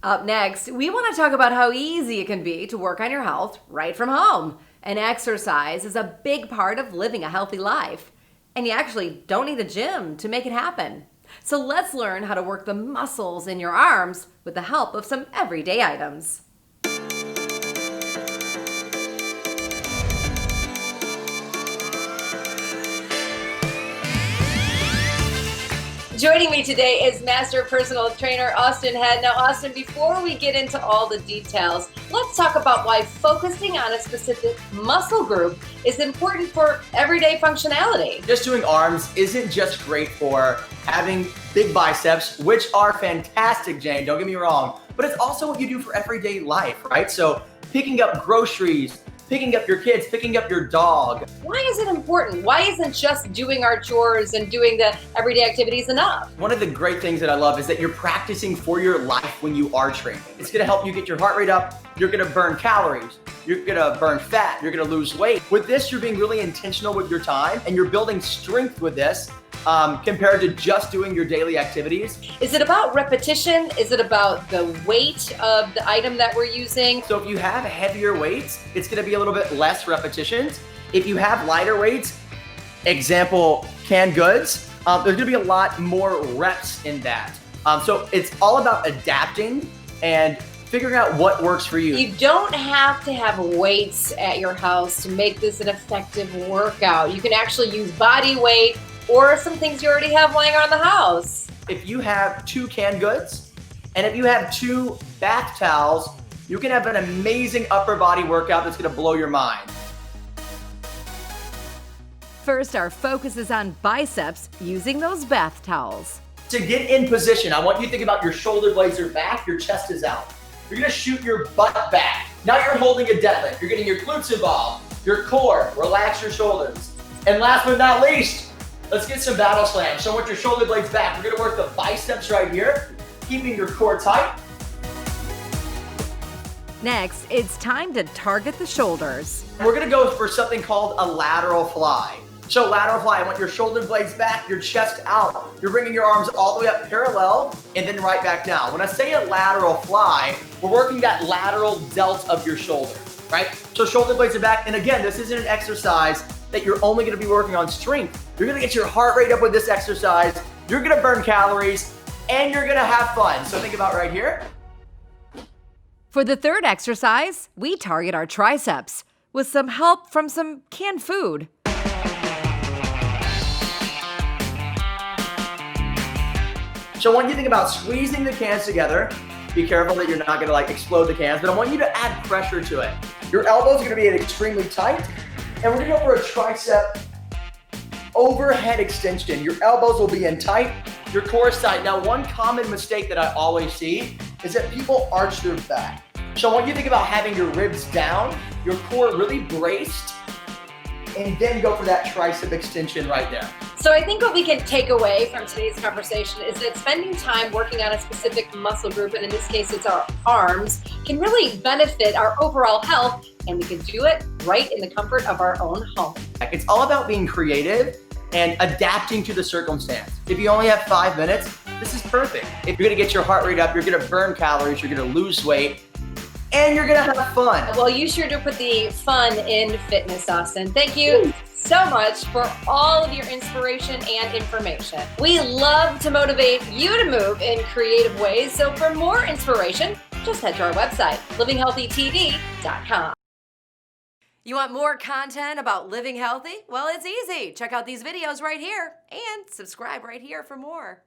Up next, we want to talk about how easy it can be to work on your health right from home. And exercise is a big part of living a healthy life. And you actually don't need a gym to make it happen. So let's learn how to work the muscles in your arms with the help of some everyday items. Joining me today is Master Personal Trainer Austin Head. Now, Austin, before we get into all the details, let's talk about why focusing on a specific muscle group is important for everyday functionality. Just doing arms isn't just great for having big biceps, which are fantastic, Jane, don't get me wrong, but it's also what you do for everyday life, right? So picking up groceries, picking up your kids, picking up your dog. Why is it important? Why isn't just doing our chores and doing the everyday activities enough? One of the great things that I love is that you're practicing for your life when you are training. It's gonna help you get your heart rate up, you're gonna burn calories, you're gonna burn fat, you're gonna lose weight. With this, you're being really intentional with your time and you're building strength with this compared to just doing your daily activities. Is it about repetition? Is it about the weight of the item that we're using? So if you have heavier weights, it's gonna be a little bit less repetitions. If you have lighter weights, example, canned goods, there's gonna be a lot more reps in that. So it's all about adapting and figuring out what works for you. You don't have to have weights at your house to make this an effective workout. You can actually use body weight or some things you already have laying around the house. If you have 2 canned goods and if you have 2 bath towels, you can have an amazing upper body workout that's gonna blow your mind. First, our focus is on biceps using those bath towels. To get in position, I want you to think about your shoulder blades are back, your chest is out. You're gonna shoot your butt back. Now you're holding a deadlift. You're getting your glutes involved, your core, relax your shoulders. And last but not least, let's get some battle slams. So with your shoulder blades back, we're gonna work the biceps right here, keeping your core tight. Next, it's time to target the shoulders. We're gonna go for something called a lateral fly. So lateral fly, I want your shoulder blades back, your chest out. You're bringing your arms all the way up parallel and then right back down. When I say a lateral fly, we're working that lateral delt of your shoulder, right? So shoulder blades are back. And again, this isn't an exercise that you're only gonna be working on strength. You're gonna get your heart rate up with this exercise. You're gonna burn calories and you're gonna have fun. So think about right here. For the third exercise, we target our triceps with some help from some canned food. So I want you to think about squeezing the cans together. Be careful that you're not gonna explode the cans, but I want you to add pressure to it. Your elbows are gonna be extremely tight, and we're gonna go for a tricep overhead extension. Your elbows will be in tight, your core is tight. Now, one common mistake that I always see is that people arch their back. So I want you to think about having your ribs down, your core really braced, and then go for that tricep extension right there. So I think what we can take away from today's conversation is that spending time working on a specific muscle group, and in this case it's our arms, can really benefit our overall health, and we can do it right in the comfort of our own home. It's all about being creative and adapting to the circumstance. If you only have 5 minutes, this is perfect. If you're gonna get your heart rate up, you're gonna burn calories, you're gonna lose weight, and you're gonna have fun. Well, you sure do put the fun in fitness, Austin. Thank you so much for all of your inspiration and information. We love to motivate you to move in creative ways. So for more inspiration, just head to our website, livinghealthytv.com. You want more content about living healthy? Well, it's easy. Check out these videos right here and subscribe right here for more.